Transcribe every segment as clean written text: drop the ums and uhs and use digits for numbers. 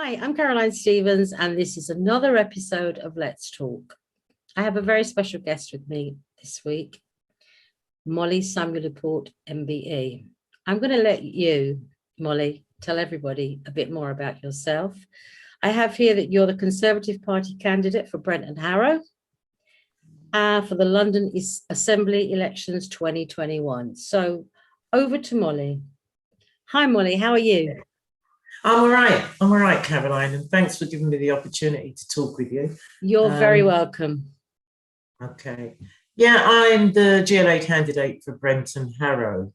Hi, I'm Caroline Stevens, and this is another episode of Let's Talk. I have a very special guest with me this week, Molly Leport, MBE. I'm going to let you, Molly, tell everybody a bit more about yourself. I have here that you're the Conservative Party candidate for Brent and Harrow for the London Assembly elections 2021. So over to Molly. Hi, Molly, how are you? I'm all right, Caroline, and thanks for giving me the opportunity to talk with you. You're very welcome. Okay. Yeah, I'm the GLA candidate for Brent and Harrow.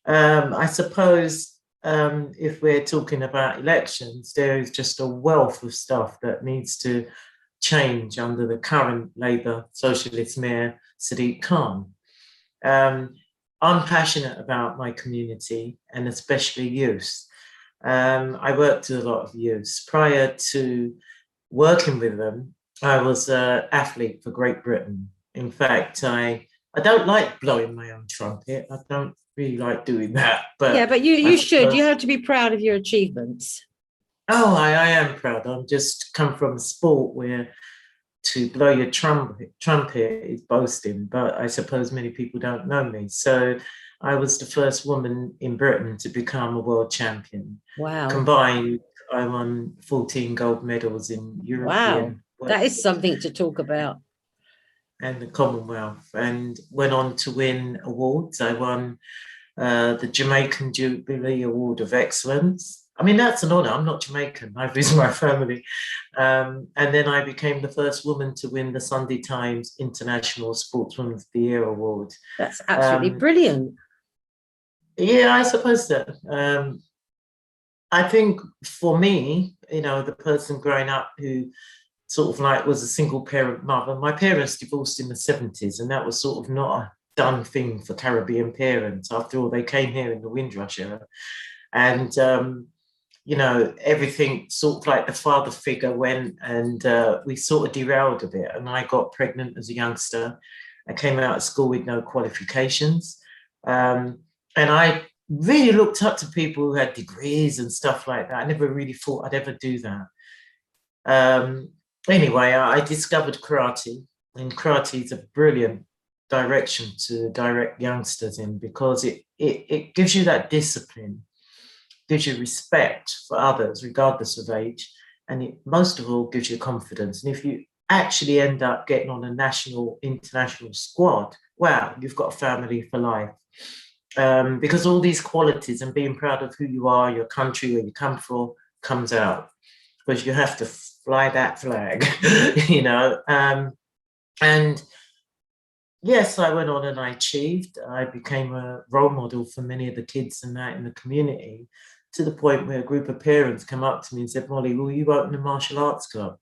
I suppose if we're talking about elections, there is just a wealth of stuff that needs to change under the current Labour Socialist Mayor, Sadiq Khan. I'm passionate about my community and especially youth. I worked with a lot of youths. Prior to working with them, I was an athlete for Great Britain. In fact, I don't like blowing my own trumpet. I don't really like doing that. But yeah, but you should. You have to be proud of your achievements. Oh, I am proud. I've just come from a sport where to blow your trumpet is boasting, but I suppose many people don't know me. So I was the first woman in Britain to become a world champion. Wow. Combined, I won 14 gold medals in European. Wow, that is something to talk about. And the Commonwealth, and went on to win awards. I won the Jamaican Jubilee Award of Excellence. I mean, that's an honour. I'm not Jamaican, neither is my family. And then I became the first woman to win the Sunday Times International Sportswoman of the Year Award. That's absolutely brilliant. Yeah, I suppose so. I think for me, the person growing up who sort of like was a single parent mother, my parents divorced in the 70s, and that was sort of not a done thing for Caribbean parents. After all, they came here in the Windrush era. And everything sort of like the father figure went, and we sort of derailed a bit. And I got pregnant as a youngster. I came out of school with no qualifications. And I really looked up to people who had degrees and stuff like that. I never really thought I'd ever do that. Anyway, I discovered karate, and karate is a brilliant direction to direct youngsters in, because it gives you that discipline, gives you respect for others, regardless of age, and it most of all gives you confidence. And if you actually end up getting on a national, international squad, wow, you've got a family for life. Because all these qualities and being proud of who you are, your country, where you come from, comes out, because you have to fly that flag, and yes, I went on and I achieved. I became a role model for many of the kids and that in the community, to the point where a group of parents come up to me and said, Molly, will you open a martial arts club?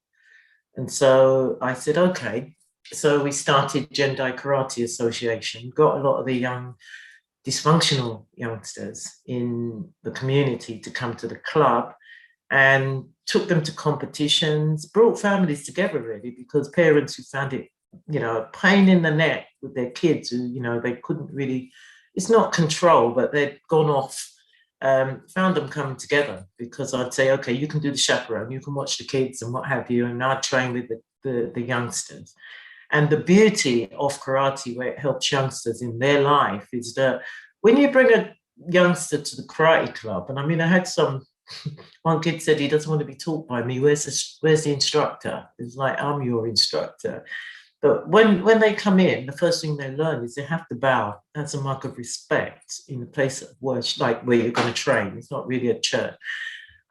And so I said, okay. So we started Gendai Karate Association, got a lot of the young dysfunctional youngsters in the community to come to the club, and took them to competitions, brought families together really, because parents who found it, pain in the neck with their kids who, they couldn't really, it's not control, but they'd gone off, found them coming together, because I'd say, okay, you can do the chaperone, you can watch the kids and what have you, and I'd train with the youngsters. And the beauty of karate, where it helps youngsters in their life, is that when you bring a youngster to the karate club, and I mean, I had one kid said he doesn't want to be taught by me. Where's the instructor? It's like, I'm your instructor. But when they come in, the first thing they learn is they have to bow. That's a mark of respect in the place of worship, like where you're going to train. It's not really a church.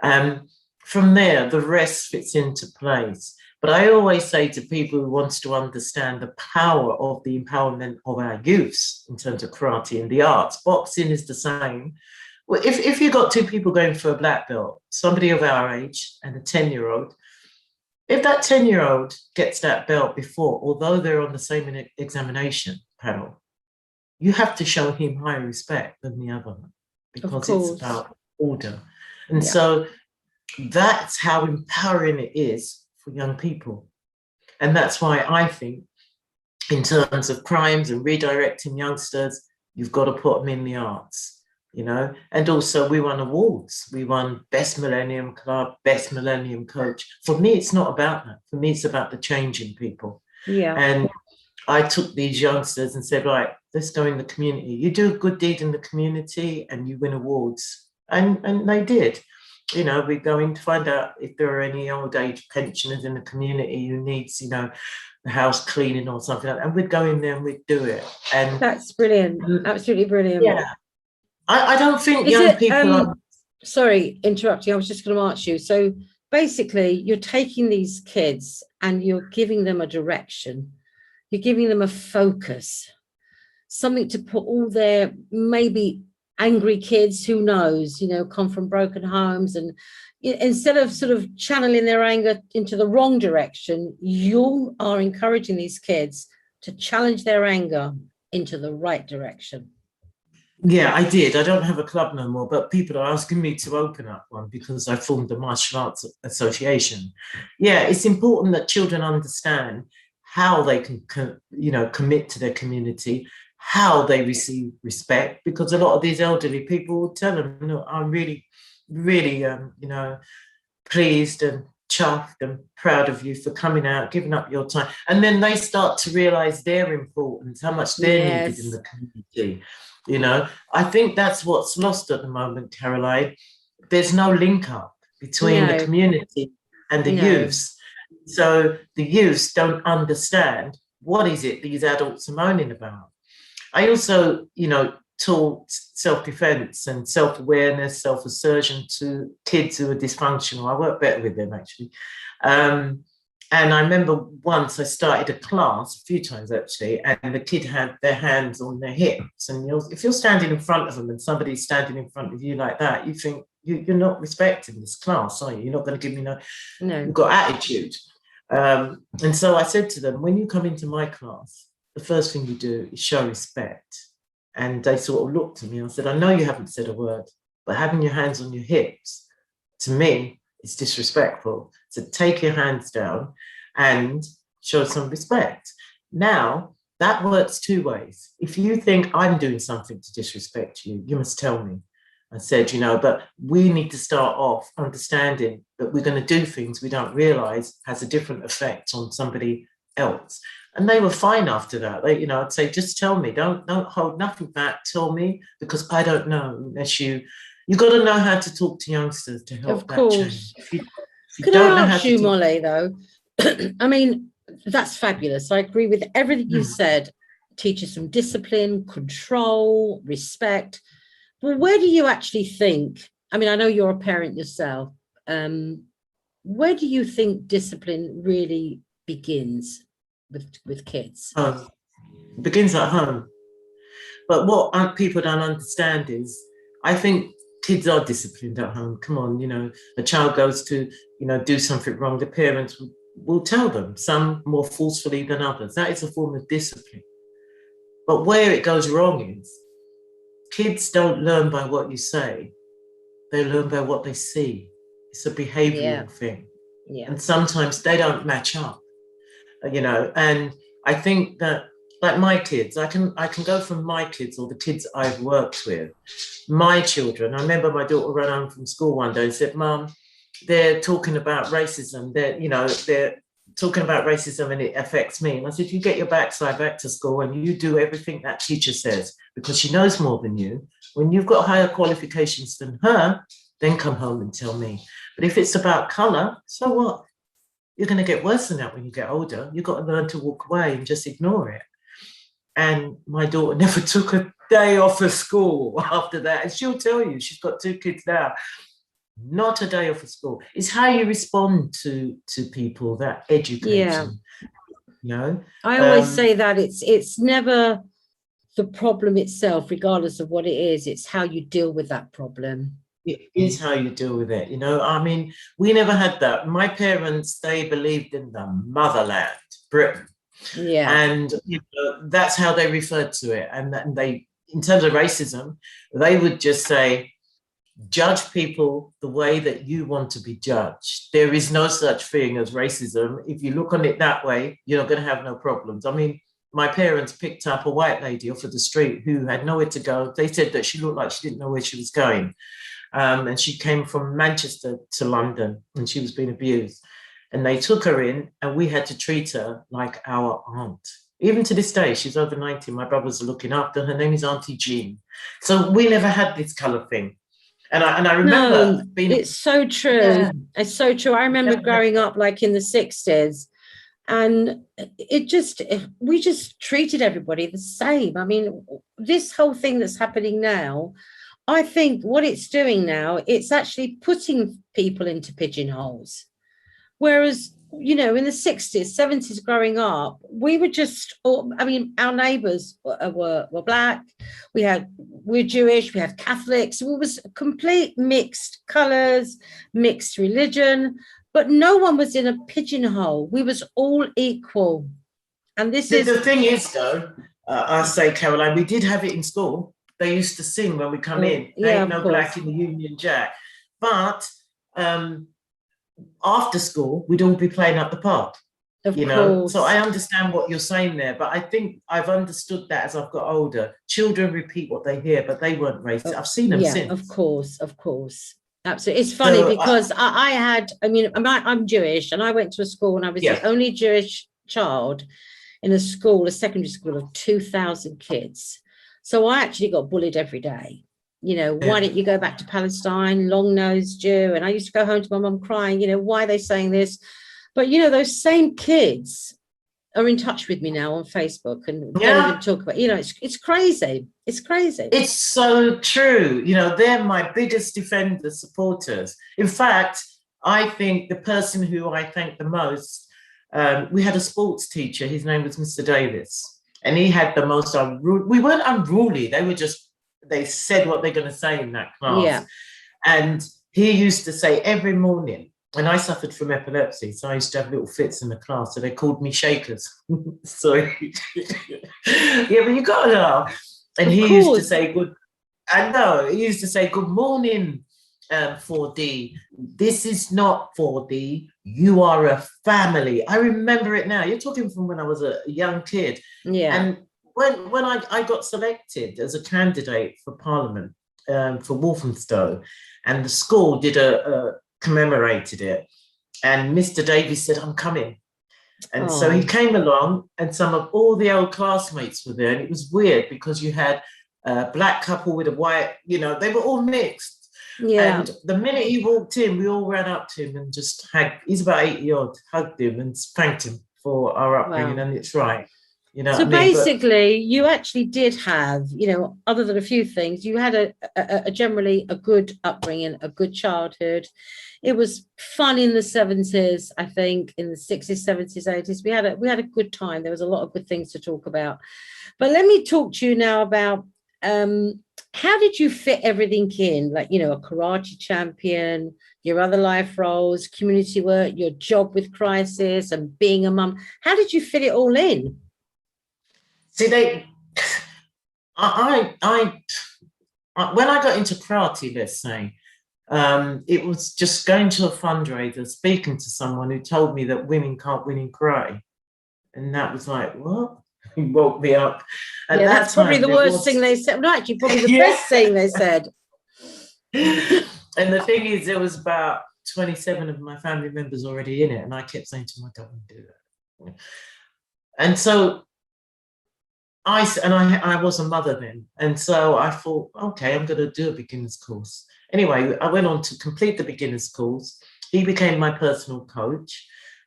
From there, the rest fits into place. But I always say to people who want to understand the power of the empowerment of our youths in terms of karate and the arts, boxing is the same. Well, if you've got two people going for a black belt, somebody of our age and a 10-year-old, if that 10-year-old gets that belt before, although they're on the same examination panel, you have to show him higher respect than the other one, because it's about order. And so that's how empowering it is for young people. And that's why I think, in terms of crimes and redirecting youngsters, you've got to put them in the arts. you know, and also we won awards. We won Best Millennium Club, Best Millennium Coach. For me, it's not about that. For me, it's about the change in people. Yeah. And I took these youngsters and said, right, let's go in the community. You do a good deed in the community and you win awards. And they did. You know, we're going to find out if there are any old age pensioners in the community who needs, you know, the house cleaning or something like that. And we'd go in there and we'd do it. And That's brilliant. Absolutely brilliant. yeah, I don't think Is young it, people are. sorry, interrupting. I was just going to ask you. So basically, you're taking these kids and you're giving them a direction. You're giving them a focus, something to put all their maybe angry kids, who knows, you know, come from broken homes, and instead of sort of channeling their anger into the wrong direction, you are encouraging these kids to challenge their anger into the right direction. Yeah, I did. I don't have a club no more, but people are asking me to open up one because I formed a martial arts association. Yeah, it's important that children understand how they can, you know, commit to their community, how they receive respect, because a lot of these elderly people will tell them, no, I'm really, really, you know, pleased and chuffed and proud of you for coming out, giving up your time. And then they start to realize their importance, how much they're needed in the community. You know, I think that's what's lost at the moment, Caroline. There's no link up between the community and the youths. So the youths don't understand what is it these adults are moaning about. I also, you know, taught self-defense and self-awareness, self-assertion to kids who are dysfunctional. I work better with them, actually. And I remember once I started a class, a few times actually, and the kid had their hands on their hips. And if you're standing in front of them and somebody's standing in front of you like that, you think you're not respecting this class, are you? You're not going to give me no. You've got attitude. And so I said to them, when you come into my class, the first thing you do is show respect. And they sort of looked at me and I said, I know you haven't said a word, but having your hands on your hips, to me, it's disrespectful. So take your hands down and show some respect. Now, that works two ways. If you think I'm doing something to disrespect you, you must tell me. I said, you know, but we need to start off understanding that we're going to do things we don't realize has a different effect on somebody else. And they were fine after that. They, you know, I'd say, just tell me, don't hold nothing back. Tell me, because I don't know unless you got to know how to talk to youngsters to help that change. If you Can I ask you, Molly, though? I mean, that's fabulous. I agree with everything you said. Teach us some discipline, control, respect. But where do you actually think, I mean, I know you're a parent yourself. Where do you think discipline really begins with kids? It begins at home. But what people don't understand is, I think kids are disciplined at home. Come on, you know, a child goes to, you know, do something wrong, the parents will tell them, some more forcefully than others. That is a form of discipline. But where it goes wrong is, kids don't learn by what you say. They learn by what they see. It's a behavioral thing. Yeah. And sometimes they don't match up, you know, and I think that, like my kids, I can go from my kids or the kids I've worked with, my children. I remember my daughter ran home from school one day and said, Mum, they're talking about racism. They're talking about racism and it affects me. And I said, you get your backside back to school and you do everything that teacher says, because she knows more than you. When you've got higher qualifications than her, then come home and tell me. But if it's about color, so what? You're going to get worse than that when you get older. You've got to learn to walk away and just ignore it. And my daughter never took a day off of school after that. And she'll tell you, she's got 2 kids now, not a day off of school. It's how you respond to people that education. You know? I always say that it's never the problem itself, regardless of what it is. It's how you deal with that problem. It is how you deal with it. You know, I mean, we never had that. My parents, they believed in the motherland, Britain. Yeah. And you know, that's how they referred to it. And they, in terms of racism, they would just say, judge people the way that you want to be judged. There is no such thing as racism. If you look on it that way, you're not going to have no problems. I mean, my parents picked up a white lady off of the street who had nowhere to go. They said that she looked like she didn't know where she was going. And she came from Manchester to London and she was being abused. And they took her in and we had to treat her like our aunt. Even to this day, she's over 90. My brothers are looking after her. Her name is Auntie Jean. So we never had this colour thing. And I remember being... It's so true. Yeah. It's so true. I remember growing up like in the 60s. And we just treated everybody the same. I mean, this whole thing that's happening now, I think what it's doing now, it's actually putting people into pigeonholes. Whereas, you know, in the 60s, 70s growing up, we were just, I mean, our neighbours were black, we're Jewish, we had Catholics, we was complete mixed colours, mixed religion, but no one was in a pigeonhole. We was all equal. And the thing is, though, I say, Caroline, we did have it in school. They used to sing when we come in. There ain't no black in the Union Jack. But after school, we'd all be playing up the park. Of course. So I understand what you're saying there, but I think I've understood that as I've got older. Children repeat what they hear, but they weren't racist. I've seen them since. Of course. Absolutely. It's funny because I'm Jewish and I went to a school and I was the only Jewish child in a secondary school of 2,000 kids. So I actually got bullied every day. You know, why don't you go back to Palestine, long-nosed Jew? And I used to go home to my mum crying, you know, why are they saying this? But, you know, those same kids are in touch with me now on Facebook and don't even talk about, you know, it's crazy. It's crazy. It's so true. You know, they're my biggest defenders, supporters. In fact, I think the person who I thank the most, we had a sports teacher. His name was Mr. Davis. And he had the most unruly, we weren't unruly. They said what they're going to say in that class. Yeah. And he used to say every morning, and I suffered from epilepsy, so I used to have little fits in the class, so they called me shakers. So, yeah, but you got to laugh. And he used to say, he used to say, good morning, 4D. This is not 4D. You are a family. I remember it now. You're talking from when I was a young kid. Yeah. And when I got selected as a candidate for Parliament for Walthamstow, and the school did commemorated it, and Mr. Davies said, I'm coming. And so he came along, and some of all the old classmates were there, and it was weird because you had a black couple with a white, you know, they were all mixed. Yeah. And the minute he walked in, we all ran up to him and just he's about 80 odd, hugged him and thanked him for our upbringing. Wow. And it's right. You know, so basically, you actually did have, you know, other than a few things, you had a generally a good upbringing, a good childhood. It was fun in the 70s, I think, in the 60s, 70s, 80s. We had a good time. There was a lot of good things to talk about. But let me talk to you now about how did you fit everything in? Like, you know, a karate champion, your other life roles, community work, your job with crisis, and being a mum. How did you fit it all in? See, when I got into karate, let's say, it was just going to a fundraiser, speaking to someone who told me that women can't win in karate. And that was like, what? He woke me up. And that's probably the worst thing they said. No, actually, probably the best thing they said. And the thing is, there was about 27 of my family members already in it. And I kept saying to them, I don't want to do that. And so I was a mother then. And so I thought, okay, I'm going to do a beginner's course. Anyway, I went on to complete the beginner's course. He became my personal coach.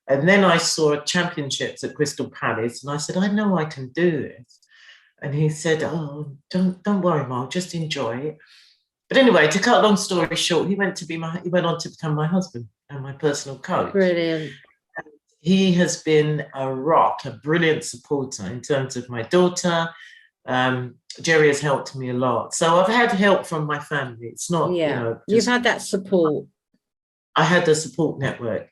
And then I saw championships at Crystal Palace. And I said, I know I can do this. And he said, oh, don't worry, Mark, just enjoy it. But anyway, to cut a long story short, he went on to become my husband and my personal coach. Brilliant. He has been a rock, a brilliant supporter in terms of my daughter. Jerry has helped me a lot. So I've had help from my family. It's not, you know. You've had that support. I had the support network.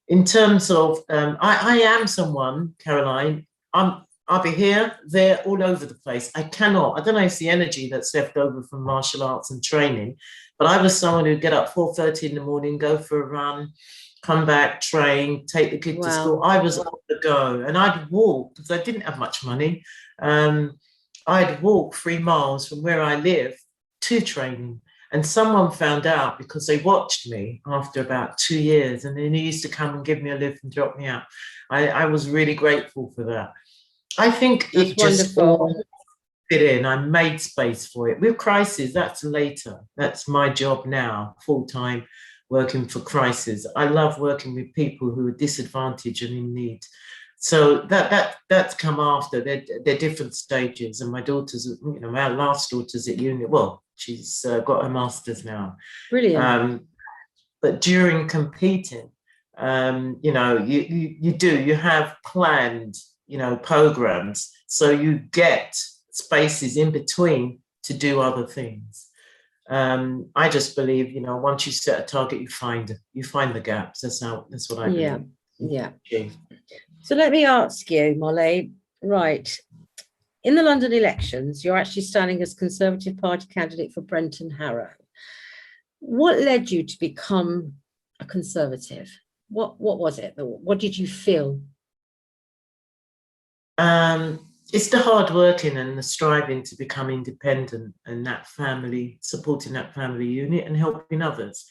In terms of, I am someone, Caroline, I'll be here, there, all over the place. I don't know if it's the energy that's left over from martial arts and training, but I was someone who'd get up 4:30 in the morning, go for a run, come back, train, take the kid to school. I was on the go, and I'd walk because I didn't have much money. I'd walk 3 miles from where I live to training. And someone found out because they watched me after about 2 years, and then he used to come and give me a lift and drop me out. I was really grateful for that. I think That's it just wonderful. all fit in. I made space for it. With Crisis, that's later. That's my job now, full-time, working for Crisis. I love working with people who are disadvantaged and in need. So that's come after. They're different stages. And my daughter's, you know, my last daughter's at uni. Well, she's got her master's now. Brilliant. But during competing, you know, you have planned, you know, programs. So you get spaces in between to do other things. I just believe, you know, once you set a target, you find the gaps. That's what I believe. Yeah. So let me ask you, Molly, right. In the London elections, you're actually standing as Conservative Party candidate for Brent and Harrow. What led you to become a Conservative? What was it? What did you feel? It's the hard working and the striving to become independent, and that family, supporting that family unit and helping others.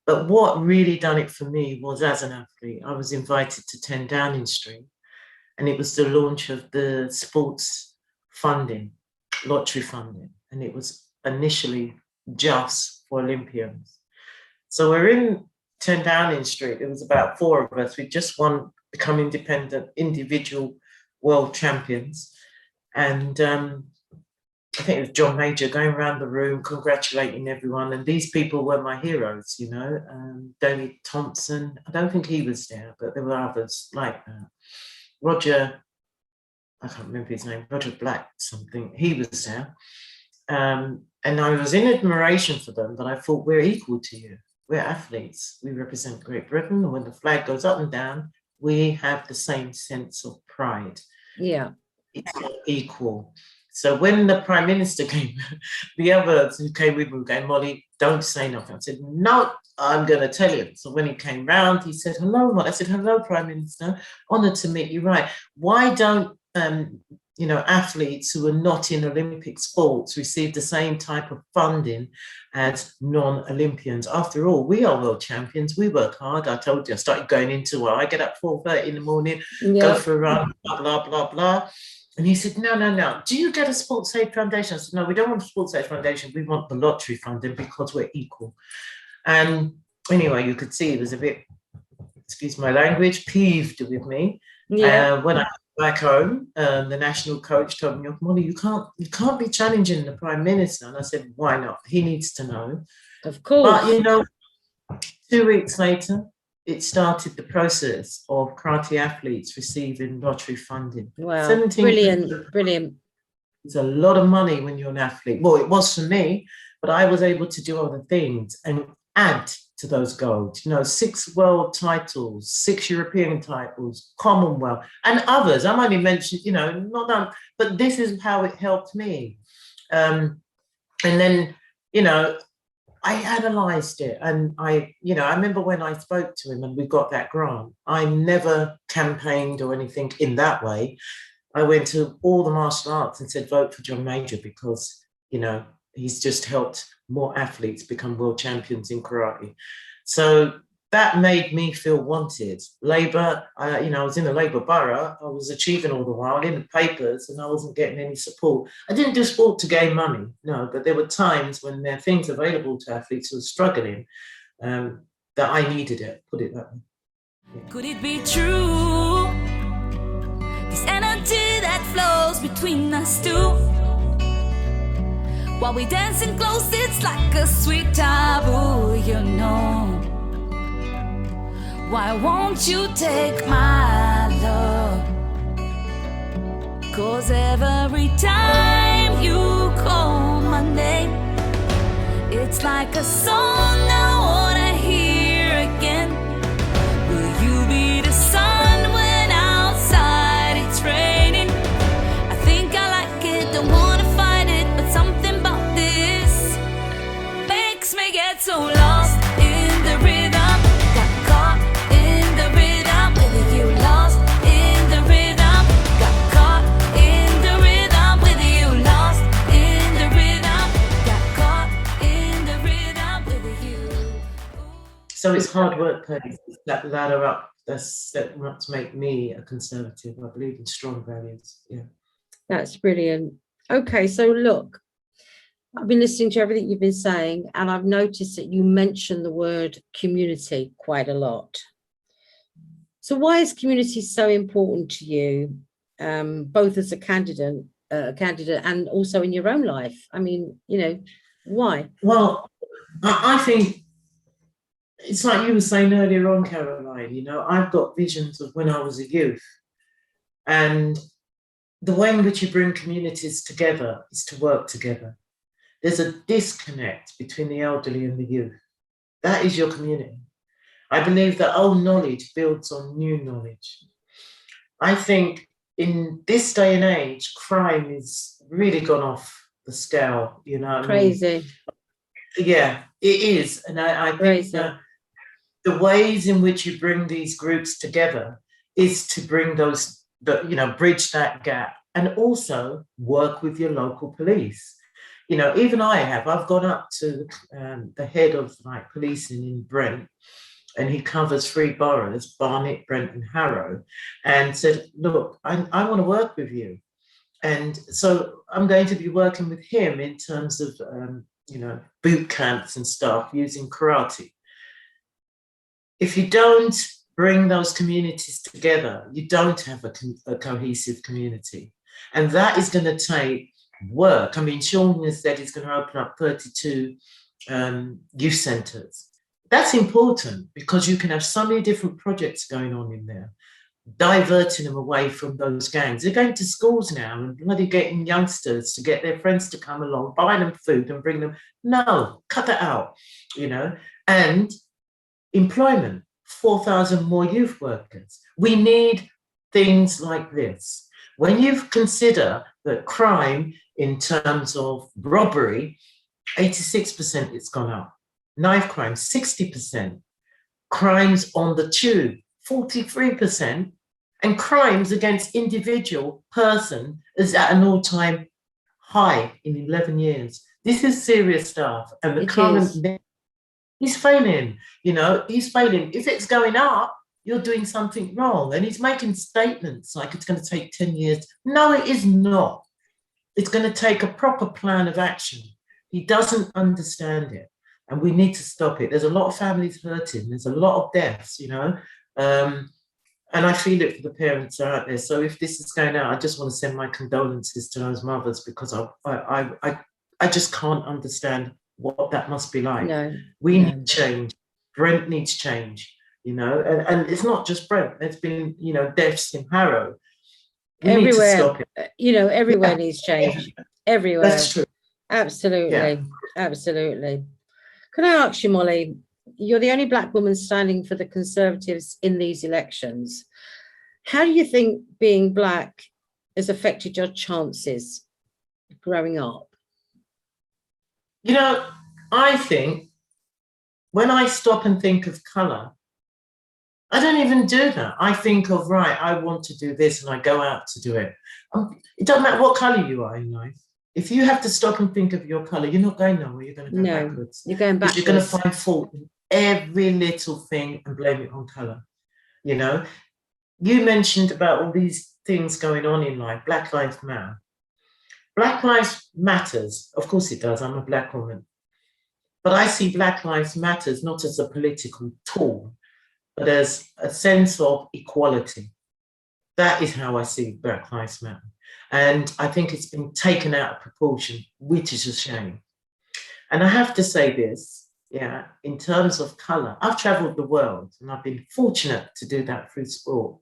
But what really done it for me was, as an athlete, I was invited to 10 Downing Street, and it was the launch of the sports funding, lottery funding, and it was initially just for Olympians. So we're in 10 Downing Street. There was about 4 of us. We just become independent, individual world champions. And I think it was John Major going around the room, congratulating everyone. And these people were my heroes, you know. David Thompson, I don't think he was there, but there were others like that. Roger, I can't remember his name, Roger Black something, he was there. And I was in admiration for them, but I thought, we're equal to you. We're athletes. We represent Great Britain. And when the flag goes up and down, we have the same sense of pride. Yeah. It's not equal. So when the Prime Minister came, the others who came with me were going, Molly, don't say nothing. I said, no, I'm going to tell you. So when he came round, he said, hello, Molly. I said, hello, Prime Minister. Honoured to meet you. Right. Why don't, you know, athletes who are not in Olympic sports receive the same type of funding as non-Olympians? After all, we are world champions. We work hard. I told you, I started going into, I get up 4:30 in the morning, go for a run, blah, blah, blah, blah. And he said, no. Do you get a Sports Aid Foundation? I said, no, we don't want a Sports Aid Foundation. We want the lottery funding because we're equal. And anyway, you could see he was a bit, excuse my language, peeved with me. Yeah. When I back home, the national coach told me, Molly, you can't be challenging the Prime Minister. And I said, why not? He needs to know. Of course. But, you know, 2 weeks later, it started the process of karate athletes receiving lottery funding. Wow, brilliant. It's a lot of money when you're an athlete. Well, it was for me, but I was able to do other things and add to those goals. You know, 6 world titles, 6 European titles, Commonwealth, and others. I'm only mentioning, you know, not done, but this is how it helped me. And then, you know, I analysed it, and I remember when I spoke to him and we got that grant, I never campaigned or anything in that way. I went to all the martial arts and said, vote for John Major because, you know, he's just helped more athletes become world champions in karate. So that made me feel wanted. Labour, you know, I was in the Labour borough. I was achieving all the while in the papers and I wasn't getting any support. I didn't do sport to gain money, no, but there were times when there are things available to athletes who are struggling that I needed it, put it that way. Yeah. Could it be true? This energy that flows between us two. While we dancing close, it's like a sweet taboo, you know. Why won't you take my love? 'Cause every time you call my name, it's like a song I wanna hear again. Will you be the sun when outside it's raining? I think I like it, don't wanna fight it, but something about this makes me get so lost in the rhythm. Got caught in So it's hard work pays. It's that ladder up that's set up to make me a conservative. I believe in strong values. Yeah. That's brilliant. Okay, so look, I've been listening to everything you've been saying, and I've noticed that you mention the word community quite a lot. So why is community so important to you, both as a candidate and also in your own life? I mean, why? Well, I think it's like you were saying earlier on, Caroline, I've got visions of when I was a youth, and the way in which you bring communities together is to work together. There's a disconnect between the elderly and the youth. That is your community. I believe that old knowledge builds on new knowledge. I think in this day and age, crime is really gone off the scale, Crazy. Yeah, it is. And I think that the ways in which you bring these groups together is to bring bridge that gap, and also work with your local police. Even I've gone up to the head of policing in Brent, and he covers 3 boroughs, Barnet, Brent and Harrow, and said, look, I want to work with you. And so I'm going to be working with him in terms of, boot camps and stuff using karate. If you don't bring those communities together, you don't have a cohesive community. And that is going to take work. I mean, Sean has said he's going to open up 32 youth centres. That's important because you can have so many different projects going on in there, diverting them away from those gangs. They're going to schools now and bloody getting youngsters to get their friends to come along, buy them food and bring them. No, cut that out, and employment, 4,000 more youth workers. We need things like this. When you consider that crime in terms of robbery, 86% it's gone up. Knife crime, 60%. Crimes on the tube, 43%. And crimes against individual person is at an all-time high in 11 years. This is serious stuff. And the current, he's failing, he's failing. If it's going up, you're doing something wrong. And he's making statements like it's going to take 10 years. No, it is not. It's going to take a proper plan of action. He doesn't understand it. And we need to stop it. There's a lot of families hurting. There's a lot of deaths, and I feel it for the parents out there. So if this is going out, I just want to send my condolences to those mothers because I just can't understand what that must be like. No, we need change. Brent needs change, and it's not just Brent. There's been, deaths in Harrow. We everywhere, need to stop it. Everywhere needs change. Everywhere. That's true. Absolutely. Yeah. Absolutely. Can I ask you, Molly, you're the only Black woman standing for the Conservatives in these elections. How do you think being Black has affected your chances growing up? I think when I stop and think of colour, I don't even do that. I think of, right, I want to do this and I go out to do it. It doesn't matter what colour you are in life. If you have to stop and think of your colour, you're not going nowhere, you're going to go backwards. You're going backwards. You're going to find fault in every little thing and blame it on colour. You mentioned about all these things going on in life, Black Lives Matter. Black Lives Matters, of course it does, I'm a Black woman. But I see Black Lives Matters not as a political tool, but as a sense of equality. That is how I see Black Lives Matter. And I think it's been taken out of proportion, which is a shame. And I have to say this, in terms of colour, I've travelled the world and I've been fortunate to do that through sport.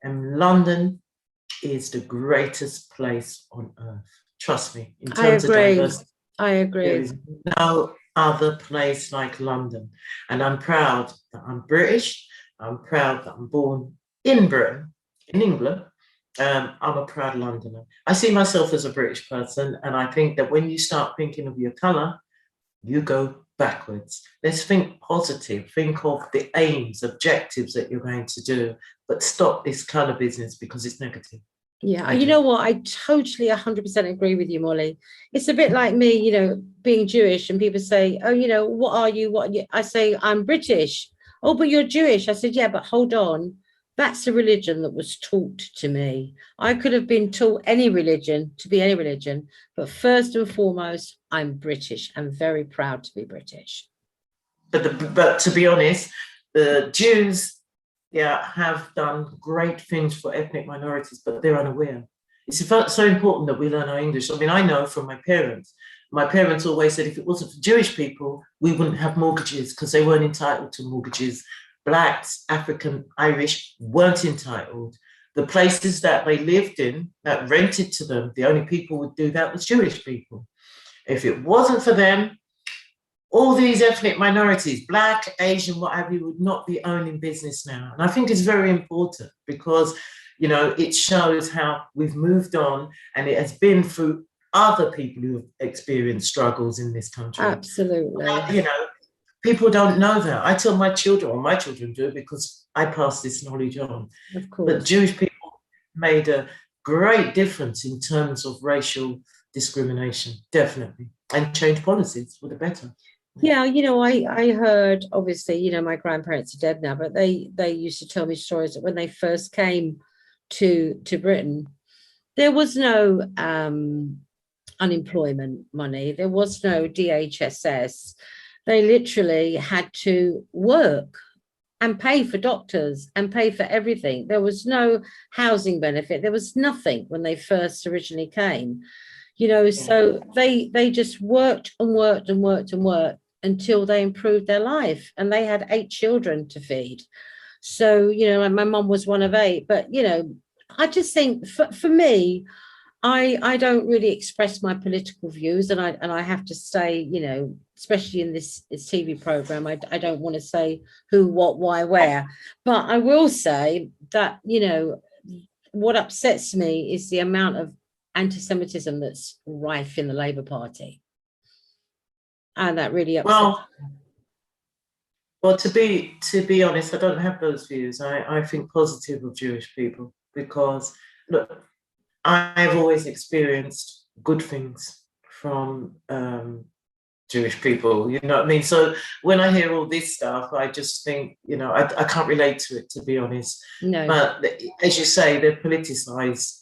And London is the greatest place on earth. Trust me, in terms of diversity. I agree. There is no other place like London. And I'm proud that I'm British. I'm proud that I'm born in Britain, in England. I'm a proud Londoner. I see myself as a British person, and I think that when you start thinking of your colour, you go backwards. Let's think positive. Think of the aims, objectives that you're going to do, but stop this colour business because it's negative. Yeah, you know what? I totally 100% agree with you, Molly. It's a bit like me, you know, being Jewish, and people say, oh, you know, what are you? What are you? I say, I'm British. Oh, but you're Jewish. I said, yeah, but hold on. That's a religion that was taught to me. I could have been taught any religion to be any religion, but first and foremost, I'm British. I'm very proud to be British. But to be honest, the Jews, have done great things for ethnic minorities, but they're unaware. It's so important that we learn our English. I mean, I know from my parents. My parents always said if it wasn't for Jewish people, we wouldn't have mortgages because they weren't entitled to mortgages. Blacks, African, Irish weren't entitled. The places that they lived in, that rented to them, the only people who would do that was Jewish people. If it wasn't for them, all these ethnic minorities, Black, Asian, what have you, would not be owning business now. And I think it's very important because, you know, it shows how we've moved on, and it has been through other people who have experienced struggles in this country. Absolutely. You know, people don't know that. I tell my children, or my children do, because I pass this knowledge on. Of course. But Jewish people made a great difference in terms of racial discrimination, definitely, and change policies for the better. Yeah, you know, I heard, obviously, you know, my grandparents are dead now, but they used to tell me stories that when they first came to Britain, there was no unemployment money, there was no DHSS. They literally had to work and pay for doctors and pay for everything. There was no housing benefit. There was nothing when they first originally came, you know, so they just worked and worked and worked and worked until they improved their life, and they had 8 children to feed. So, you know, and my mum was one of 8, but, you know, I just think for me, I don't really express my political views, and I have to say, you know, especially in this TV program, I don't want to say who, what, why, where, but I will say that, you know, what upsets me is the amount of anti-Semitism that's rife in the Labour Party. And that really upsets me. Well, to be honest, I don't have those views. I think positive of Jewish people because, look, I've always experienced good things from Jewish people, you know what I mean? So when I hear all this stuff, I just think, you know, I can't relate to it, to be honest. No. But as you say, they're politicised.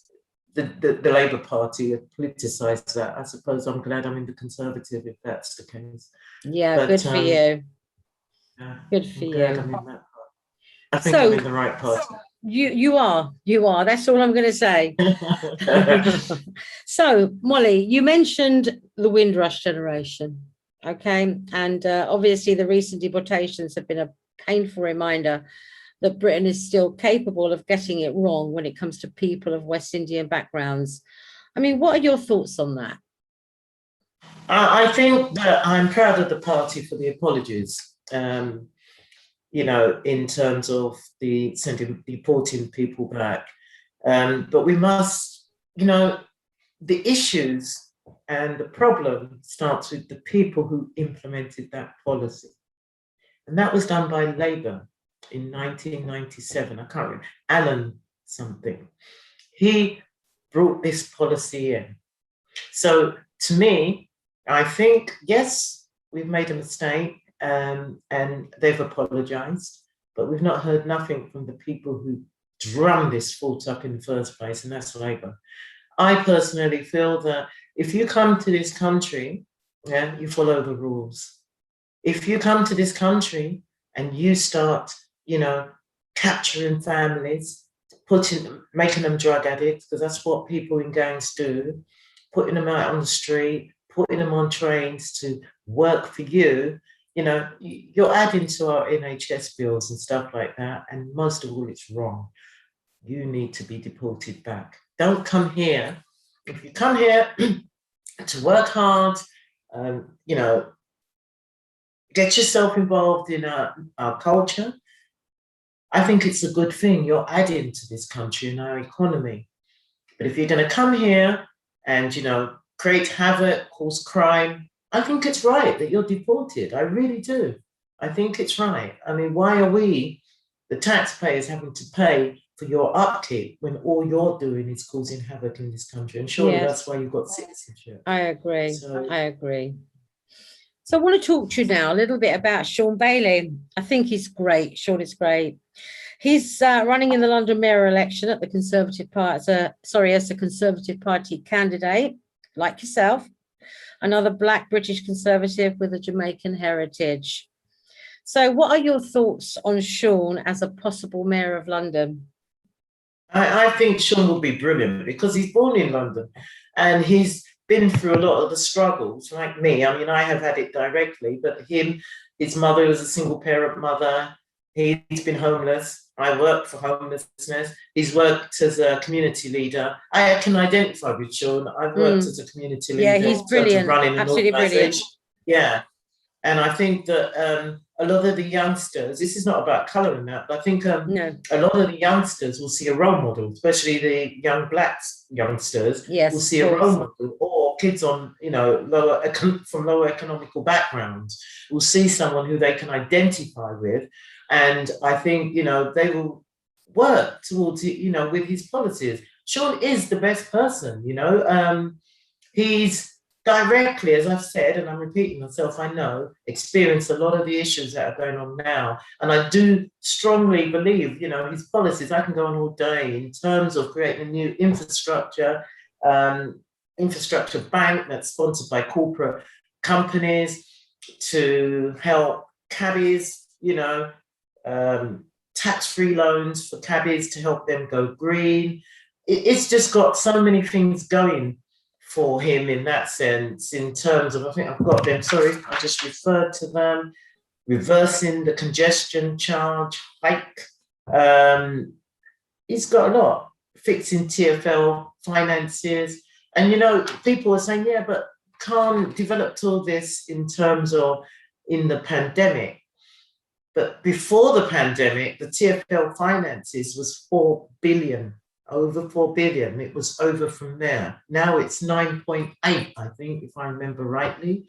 The Labour Party have politicised that. I suppose I'm glad I'm in the Conservative if that's the case. Yeah, but, good for you. Yeah, good for you. I'm in that part. I think I'm in the right party. You are. That's all I'm going to say. So, Molly, you mentioned the Windrush generation, okay? And obviously the recent deportations have been a painful reminder that Britain is still capable of getting it wrong when it comes to people of West Indian backgrounds. I mean, what are your thoughts on that? I think that I'm proud of the party for the apologies, you know, in terms of deporting people back. But we must, you know, the issues and the problem starts with the people who implemented that policy. And that was done by Labour in 1997. I can't remember, Alan something. He brought this policy in. So to me, I think, yes, we've made a mistake and they've apologised, but we've not heard nothing from the people who drummed this fault up in the first place, and that's Labour. I personally feel that if you come to this country, you follow the rules. If you come to this country and you start, you know, capturing families, making them drug addicts, because that's what people in gangs do, putting them out on the street, putting them on trains to work for you, you know, you're adding to our NHS bills and stuff like that. And most of all, it's wrong. You need to be deported back. Don't come here. If you come here to work hard, you know, get yourself involved in our culture, I think it's a good thing. You're adding to this country and our economy. But if you're going to come here and, you know, create havoc, cause crime, I think it's right that you're deported. I really do. I think it's right. I mean, why are we, the taxpayers, having to pay for for your upkeep when all you're doing is causing havoc in this country. And surely Yes. that's why you've got citizenship. I agree. So- I agree. So I want to talk to you now a little bit about Sean Bailey. I think he's great. Sean is great. He's running in the London mayor election at the Conservative Party, as a Conservative Party candidate, like yourself, another Black British Conservative with a Jamaican heritage. So what are your thoughts on Sean as a possible mayor of London? I think Sean will be brilliant because he's born in London and he's been through a lot of the struggles, like me. I mean, I have had it directly, but his mother was a single parent mother. He's been homeless. I worked for homelessness. He's worked as a community leader. I can identify with Sean. I've worked as a community leader. Yeah, he's brilliant. Running an Absolutely brilliant. organisation. Yeah. And I think that a lot of the youngsters, this is not about colour and that, but I think No. a lot of the youngsters will see a role model, especially the young Black youngsters Yes, will see of a course. role model, or kids on, from lower economical backgrounds will see someone who they can identify with. And I think, they will work towards it, with his policies. Sean is the best person, he's directly, as I've said, and I'm repeating myself, I know, experienced a lot of the issues that are going on now. And I do strongly believe, his policies, I can go on all day in terms of creating a new infrastructure bank that's sponsored by corporate companies to help cabbies, tax-free loans for cabbies to help them go green. It's just got so many things going for him in that sense, in terms of, I think I've got them, sorry, I just referred to them, reversing the congestion charge hike. He's got a lot, fixing TfL finances. And, people are saying, yeah, but Khan developed all this in terms of in the pandemic. But before the pandemic, the TfL finances was 4 billion. Over 4 billion. It was over from there. Now it's 9.8, I think, if I remember rightly.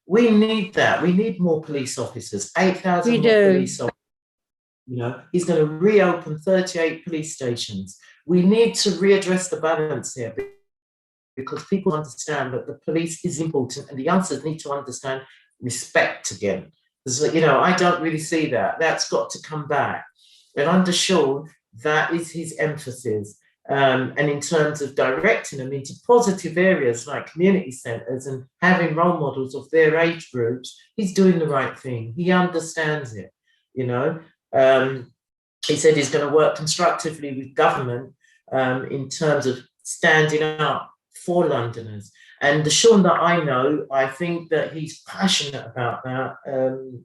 We need that. We need more police officers, 8,000 more police officers. He's going to reopen 38 police stations. We need to readdress the balance here because people understand that the police is important and the youngsters need to understand respect again. I don't really see that. That's got to come back. And under Sean, that is his emphasis. And in terms of directing them into positive areas like community centres and having role models of their age groups, he's doing the right thing. He understands it, He said he's going to work constructively with government in terms of standing up for Londoners. And the Sean that I know, I think that he's passionate about that.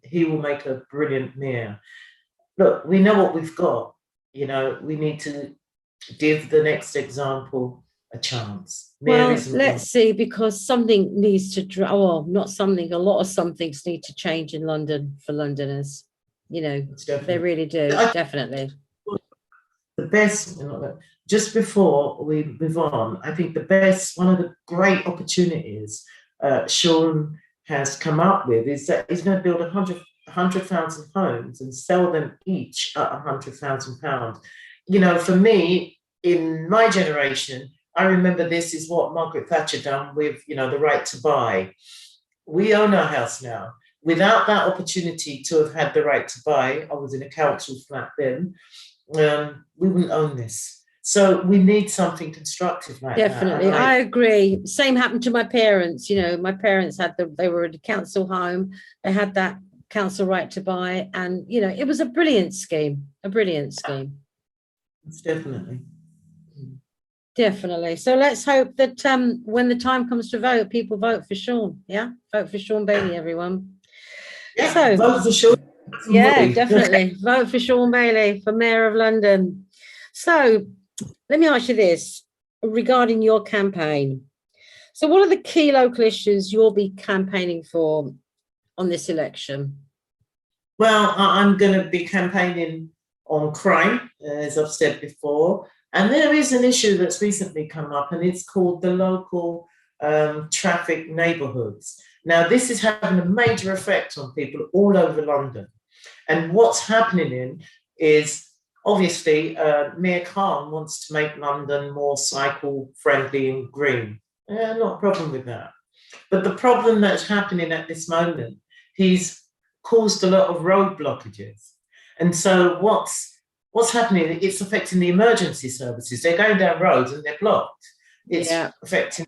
He will make a brilliant mayor. Look, we know what we've got. We need to give the next example a chance. Well, let's see, because something needs to, a lot of some things need to change in London for Londoners. They really do, definitely. The best, just before we move on, I think one of the great opportunities Sean has come up with is that he's going to build 100,000 homes and sell them each at £100,000. For me, in my generation, I remember this is what Margaret Thatcher done with, the right to buy. We own our house now. Without that opportunity to have had the right to buy, I was in a council flat then, we wouldn't own this. So we need something constructive like that. Definitely, I agree. Same happened to my parents. My parents they were in a council home. They had that council right to buy, and it was a brilliant scheme. It's definitely. So let's hope that when the time comes to vote, people vote for Sean. Yeah, vote for Sean Bailey, everyone. Yeah, so vote for Sean. Yeah, definitely vote for Sean Bailey for Mayor of London. So let me ask you this regarding your campaign. So what are the key local issues you'll be campaigning for on this election? Well, I'm going to be campaigning on crime, as I've said before. And there is an issue that's recently come up, and it's called the local traffic neighbourhoods. Now, this is having a major effect on people all over London. And what's happening is obviously, Mayor Khan wants to make London more cycle friendly and green. Not a problem with that. But the problem that's happening at this moment, he's caused a lot of road blockages. And so what's happening, it's affecting the emergency services. They're going down roads and they're blocked. It's affecting,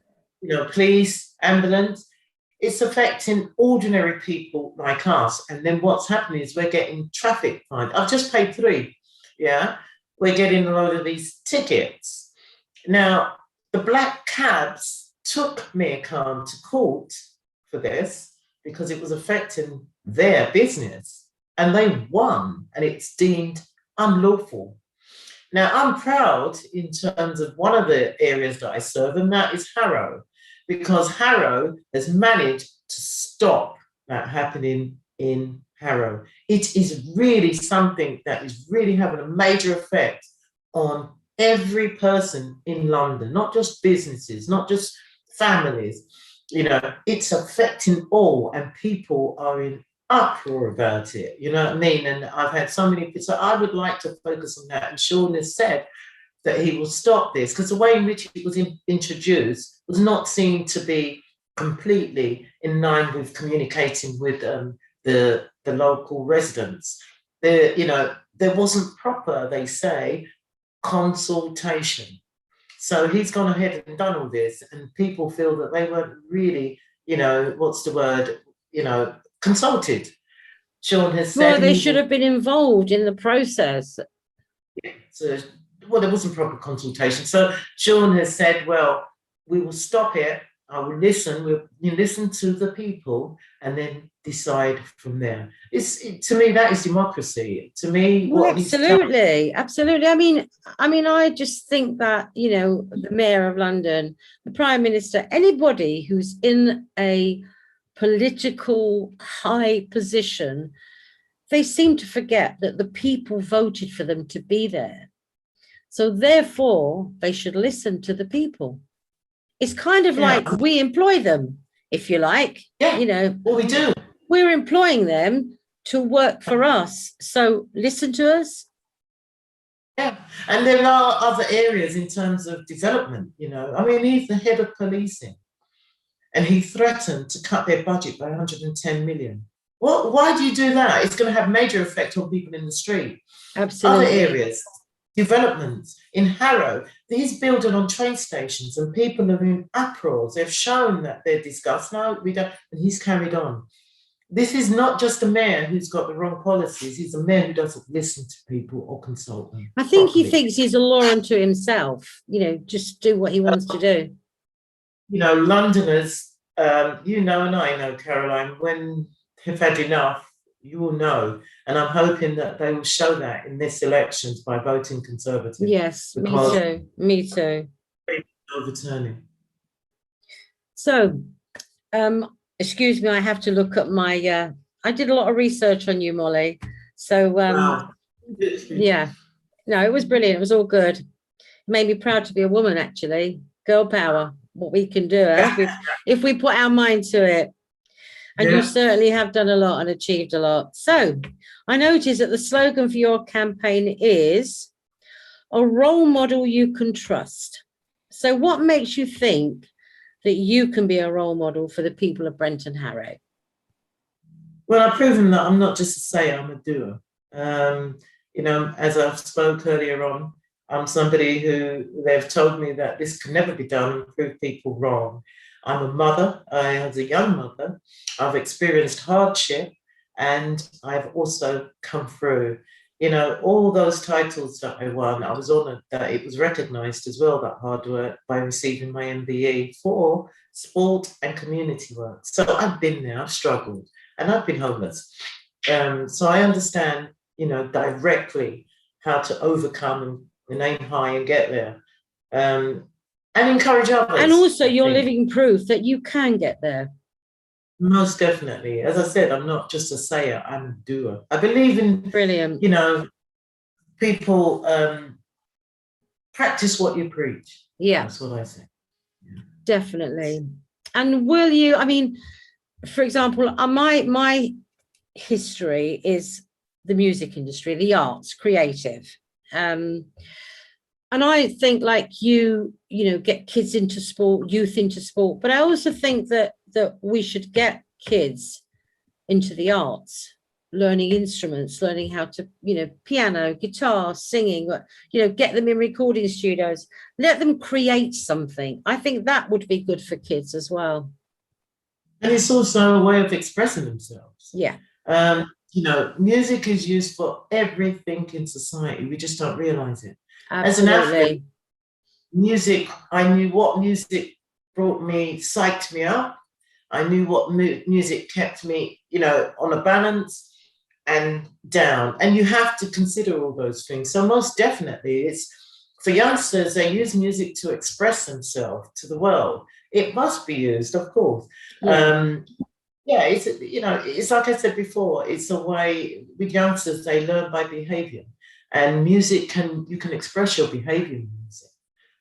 police, ambulance. It's affecting ordinary people like us. And then what's happening is we're getting traffic fines. I've just paid 3. Yeah. We're getting a load of these tickets. Now, the black cabs took Mayor Khan to court for this because it was affecting their business, and they won, and it's deemed unlawful. Now, I'm proud in terms of one of the areas that I serve, and that is Harrow, because Harrow has managed to stop that happening in Harrow. It is really something that is really having a major effect on every person in London, not just businesses, not just families. It's affecting all, and people are in uproar about it. You know what I mean? And I've had so many people. So I would like to focus on that. And Sean has said that he will stop this because the way in which it was introduced was not seen to be completely in line with communicating with the local residents. There wasn't proper, they say, consultation. So he's gone ahead and done all this, and people feel that they weren't really, consulted. Sean has said. Well, they should have been involved in the process. So, there wasn't proper consultation. So Sean has said, well, we will stop it. I will listen. We'll listen to the people and then decide from there. To me, that is democracy. To me, absolutely. I mean, I just think that, the Mayor of London, the Prime Minister, anybody who's in a political high position, they seem to forget that the people voted for them to be there. So therefore, they should listen to the people. It's kind of like we employ them, if you like. Yeah, well, we do. We're employing them to work for us. So listen to us. Yeah, and there are other areas in terms of development, he's the head of policing, and he threatened to cut their budget by 110 million. Why do you do that? It's going to have major effect on people in the street. Absolutely. Other areas, developments in Harrow, he's building on train stations, and people are in uproars. They've shown that they're disgusted. No, we don't, and he's carried on. This is not just a mayor who's got the wrong policies. He's a mayor who doesn't listen to people or consult them. I think properly. He thinks he's a law unto himself. Just do what he wants to do. Londoners, and I know, Caroline, when they've had enough, you will know. And I'm hoping that they will show that in this elections by voting Conservative. Yes, me too. Overturning. So, excuse me, I have to look at my, I did a lot of research on you, Molly. So, wow. Yeah, no, it was brilliant. It was all good. It made me proud to be a woman, actually. Girl power, what we can do if we put our mind to it. And you certainly have done a lot and achieved a lot. So I noticed that the slogan for your campaign is a role model you can trust. So what makes you think that you can be a role model for the people of Brent and Harrow? Well, I've proven that I'm not just a sayer, I'm a doer. As I've spoke earlier on, I'm somebody who they've told me that this can never be done and prove people wrong. I'm a mother. I was a young mother. I've experienced hardship, and I've also come through. All those titles that I won, I was honoured that it was recognised as well, that hard work, by receiving my MBE for sport and community work. So I've been there, I've struggled, and I've been homeless. So I understand, directly how to overcome and aim high and get there. And encourage others. And also you're living proof that you can get there. Most definitely. As I said, I'm not just a sayer, I'm a doer. I believe in, brilliant. People practice what you preach. Yeah. That's what I say. Yeah. Definitely. And will you, for example, my history is the music industry, the arts, creative. And I think, like you know, get kids into sport, youth into sport, but I also think that we should get kids into the arts, learning instruments, learning how to, you know, piano, guitar, singing, you know, get them in recording studios, let them create something. I think that would be good for kids as well. And it's also a way of expressing themselves. Yeah. You know, music is used for everything in society. We just don't realize it. Absolutely. As an athlete, music, I knew what music psyched me up. I knew what music kept me, you know, on a balance and down. And you have to consider all those things. So most definitely, it's for youngsters, they use music to express themselves to the world. It must be used, of course. Yeah. It's, you know, it's like I said before, it's a way with youngsters, they learn by behavior. And music you can express your behavior in music.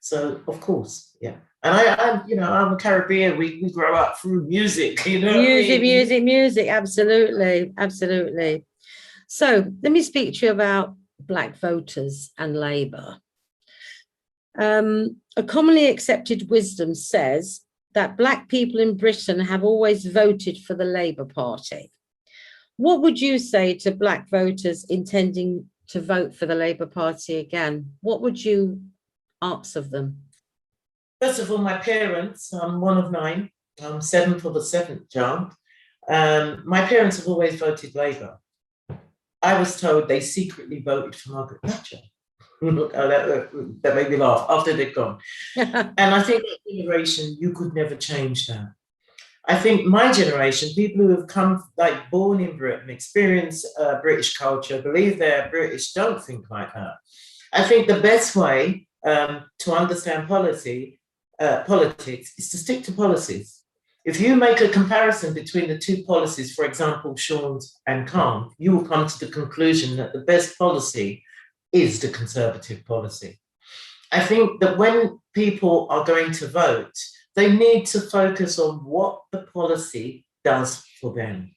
So, of course, yeah. And I'm, you know, I'm a Caribbean. We grow up through music, you know. Music. Absolutely. So let me speak to you about Black voters and Labour. A commonly accepted wisdom says that Black people in Britain have always voted for the Labour Party. What would you say to Black voters intending to vote for the Labour Party again? What would you ask of them? First of all, my parents, I'm one of 9, I'm 7th of the 7th child. My parents have always voted Labour. I was told they secretly voted for Margaret Thatcher. That made me laugh after they'd gone. And I think that generation, you could never change that. I think my generation, people who have come, like born in Britain, experience British culture, believe they're British, don't think like that. I think the best way to understand politics is to stick to policies. If you make a comparison between the two policies, for example, Sean's and Khan, you will come to the conclusion that the best policy is the Conservative policy. I think that when people are going to vote, they need to focus on what the policy does for them.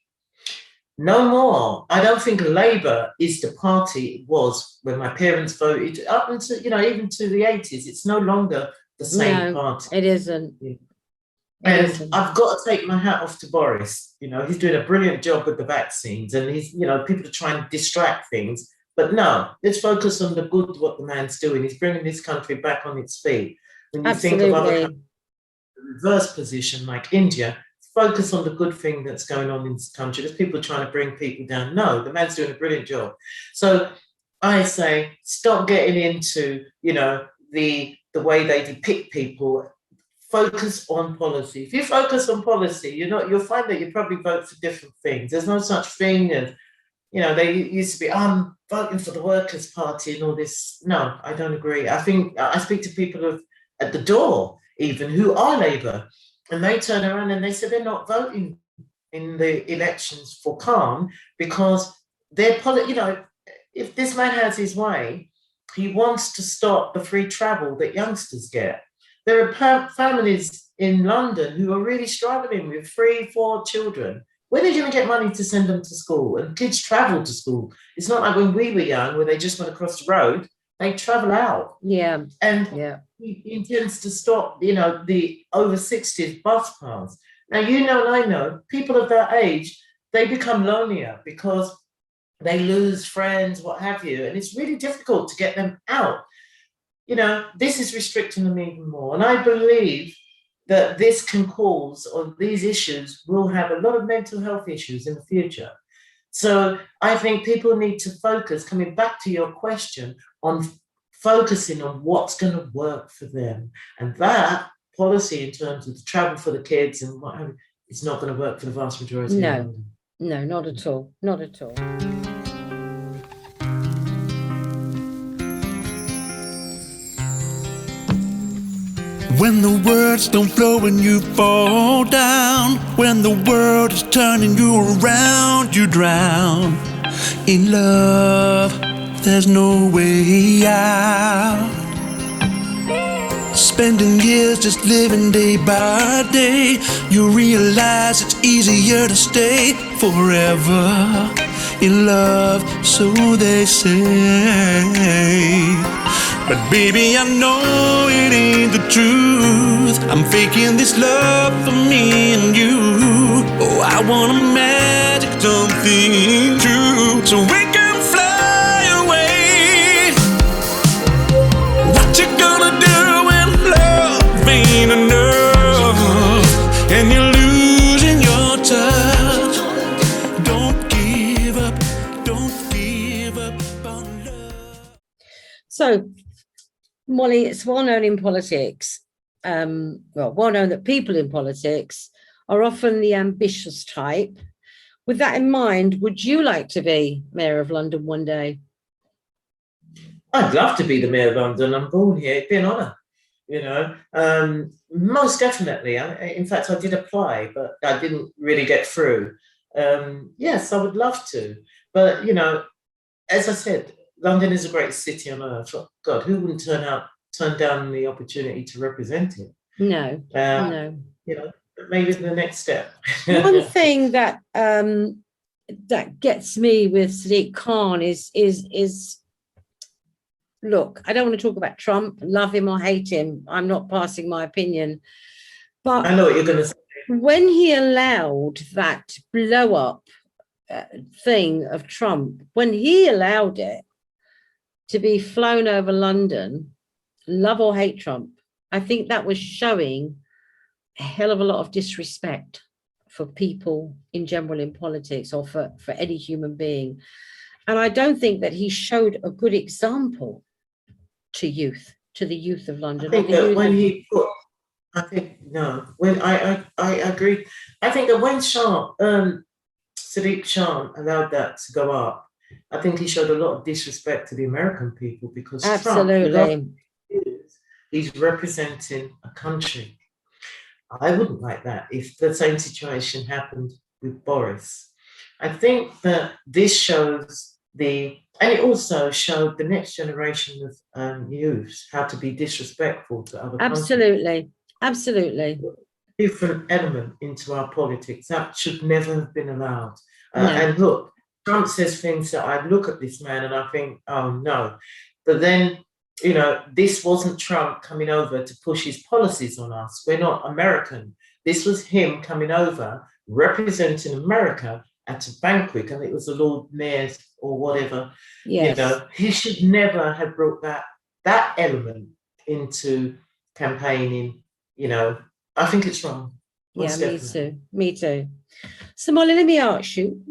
No more. I don't think Labour is the party it was when my parents voted up until, you know, even to the 80s. It's no longer the same party. It isn't. And I've got to take my hat off to Boris. You know, he's doing a brilliant job with the vaccines, and he's, you know, people are trying to distract things. But no, let's focus on the good, what the man's doing. He's bringing this country back on its feet. When you think of other countries, reverse position like India, focus on the good thing that's going on in this country. There's people trying to bring people down. No, the man's doing a brilliant job. So I say, stop getting into, you know, the way they depict people. Focus on policy. If you focus on policy, you'll find that you probably vote for different things. There's no such thing as, you know, they used to be, I'm voting for the Workers' Party and all this. No, I don't agree. I think I speak to people at the door, even who are Labour, and they turn around and they say they're not voting in the elections for Khan because they're, you know, if this man has his way, he wants to stop the free travel that youngsters get. There are families in London who are really struggling with 3-4 children. Where are they going to get money to send them to school? And kids travel to school. It's not like when we were young, where they just went across the road. They travel out. Yeah. And he intends to stop, you know, the over 60s bus pass. Now, you know, and I know, people of that age, they become lonelier because they lose friends, what have you. And it's really difficult to get them out. You know, this is restricting them even more. And I believe that this can cause, or these issues will have a lot of mental health issues in the future. So I think people need to focus, coming back to your question, on focusing on what's going to work for them. And that policy in terms of the travel for the kids and what have you, it's not going to work for the vast majority. No, not at all. Not at all. When the words don't flow and you fall down, when the world is turning you around, you drown. In love, there's no way out. Spending years just living day by day, you realize it's easier to stay forever. in love, so they say. But baby, I know it ain't the truth. I'm faking this love for me and you. Oh, I want a magic something true, so we can fly away. What you gonna do when love ain't enough and you're losing your touch? Don't give up on love. So, Molly, it's well known in politics, well known that people in politics are often the ambitious type. With that in mind, would you like to be Mayor of London one day? I'd love to be the Mayor of London. I'm born here. It'd be an honour, you know. Most definitely. In fact, I did apply, but I didn't really get through. Yes, I would love to. But, you know, as I said, London is a great city on earth. God, who wouldn't turn down the opportunity to represent it? No, no. You know, maybe the next step. One thing that that gets me with Sadiq Khan is look, I don't want to talk about Trump, love him or hate him. I'm not passing my opinion. But I know what you're going to say. When he allowed that blow up thing of Trump, when he allowed it to be flown over London, love or hate Trump, I think that was showing a hell of a lot of disrespect for people in general in politics, or for any human being. And I don't think that he showed a good example to the youth of London. I think that when he put, when I agree. I think that when Sadiq Khan allowed that to go up, I think he showed a lot of disrespect to the American people, because absolutely, Trump, he's representing a country. I wouldn't like that if the same situation happened with Boris. I think that this shows and it also showed the next generation of youth how to be disrespectful to other countries. Absolutely. Different element into our politics that should never have been allowed. No. And look, Trump says things that I look at this man and I think, oh no. But then, you know, this wasn't Trump coming over to push his policies on us. We're not American. This was him coming over, representing America at a banquet, and it was the Lord Mayor or whatever. Yes. You know, he should never have brought that element into campaigning. You know, I think it's wrong. Yeah, me too. So Molly, let me ask you,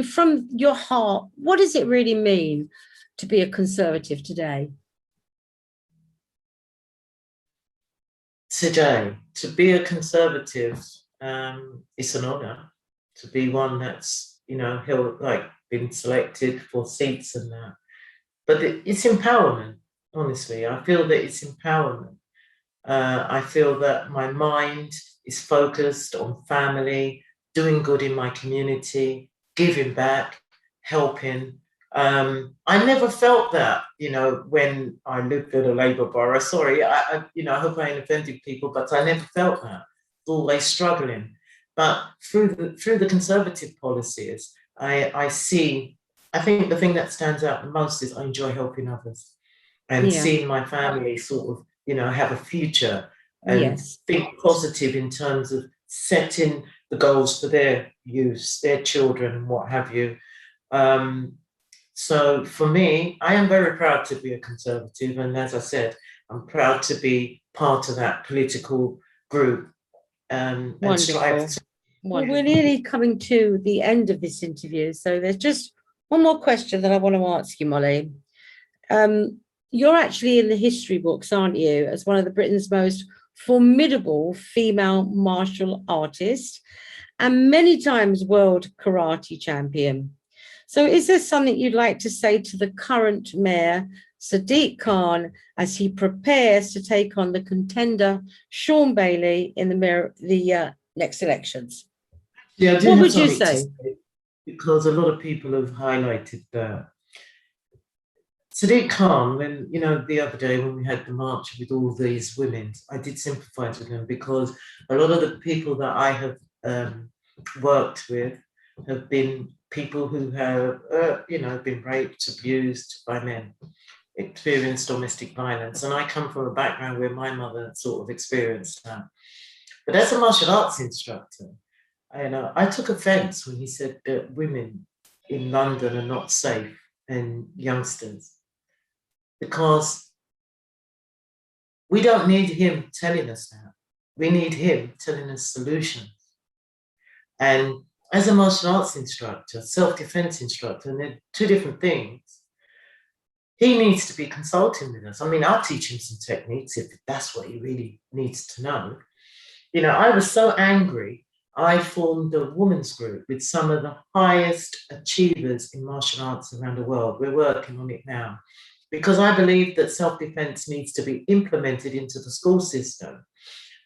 from your heart, what does it really mean to be a Conservative today? Today, to be a Conservative, it's an honour to be one that's, you know, been selected for seats and that. But it's empowerment, honestly. I feel that it's empowerment. I feel that my mind is focused on family, doing good in my community, giving back, helping. I never felt that, you know, when I lived in a Labour borough. Sorry, I hope I ain't offended people, but I never felt that. Always struggling. But through the Conservative policies, I think the thing that stands out the most is I enjoy helping others and seeing my family sort of, you know, have a future and think positive in terms of setting the goals for their youth, their children and what have you. So for me, I am very proud to be a Conservative. And as I said, I'm proud to be part of that political group. And strive to. Well, we're nearly coming to the end of this interview. So there's just one more question that I want to ask you, Molly. You're actually in the history books, aren't you, as one of the Britain's most formidable female martial artists and many times world karate champion. So is there something you'd like to say to the current mayor, Sadiq Khan, as he prepares to take on the contender, Sean Bailey, in the next elections? Yeah, what would you say? Because a lot of people have highlighted that. Sadiq Khan, when, you know, the other day when we had the march with all these women, I did sympathise with them, because a lot of the people that I have worked with have been people who have, been raped, abused by men, experienced domestic violence. And I come from a background where my mother sort of experienced that. But as a martial arts instructor, I took offense when he said that women in London are not safe and youngsters, because we don't need him telling us that. We need him telling us solutions. And as a martial arts instructor, self-defense instructor, and they're two different things, he needs to be consulting with us. I mean, I'll teach him some techniques if that's what he really needs to know. I was so angry, I formed a women's group with some of the highest achievers in martial arts around the world. We're working on it now, because I believe that self-defense needs to be implemented into the school system.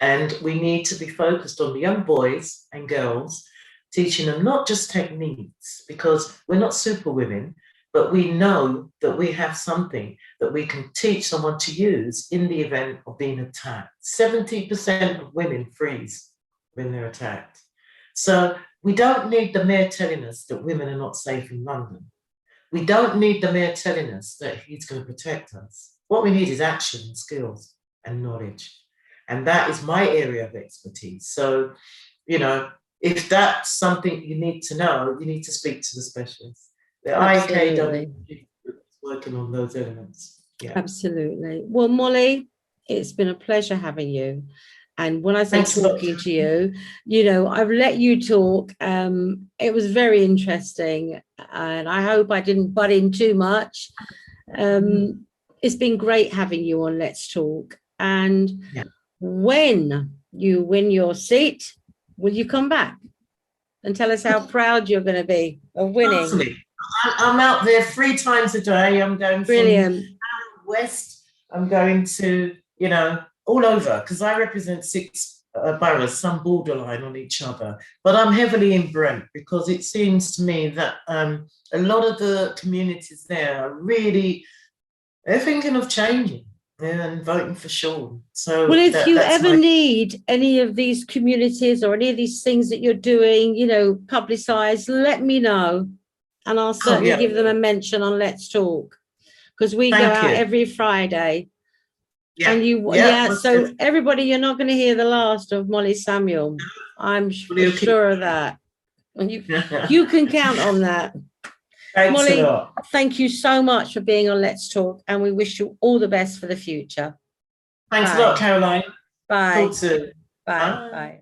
And we need to be focused on the young boys and girls, teaching them not just techniques, because we're not superwomen, but we know that we have something that we can teach someone to use in the event of being attacked. 70% of women freeze when they're attacked. So we don't need the mayor telling us that women are not safe in London. We don't need the mayor telling us that he's going to protect us. What we need is action and skills and knowledge. And that is my area of expertise. So, if that's something you need to know, you need to speak to the specialist. The IKW is working on those elements. Yeah. Absolutely. Well, Molly, it's been a pleasure having you. And when I say talking to you, I've let you talk. It was very interesting. And I hope I didn't butt in too much. It's been great having you on Let's Talk. And when you win your seat, will you come back and tell us how proud you're going to be of winning? Absolutely. I'm out there 3 times a day. I'm going from Harrow West. I'm going to, all over, because I represent 6 boroughs, some borderline on each other. But I'm heavily in Brent, because it seems to me that a lot of the communities there are really, they're thinking of changing and voting for Sean. So, well, if you ever need any of these communities or any of these things that you're doing, publicised, let me know. And I'll certainly give them a mention on Let's Talk, because we go out every Friday. Yeah. And so everybody, you're not going to hear the last of Molly Samuel. I'm sure of that. And you can count on that. Thanks Molly, a lot. Thank you so much for being on Let's Talk, and we wish you all the best for the future. Thanks a lot, Caroline. Bye. Talk soon. Bye. Bye.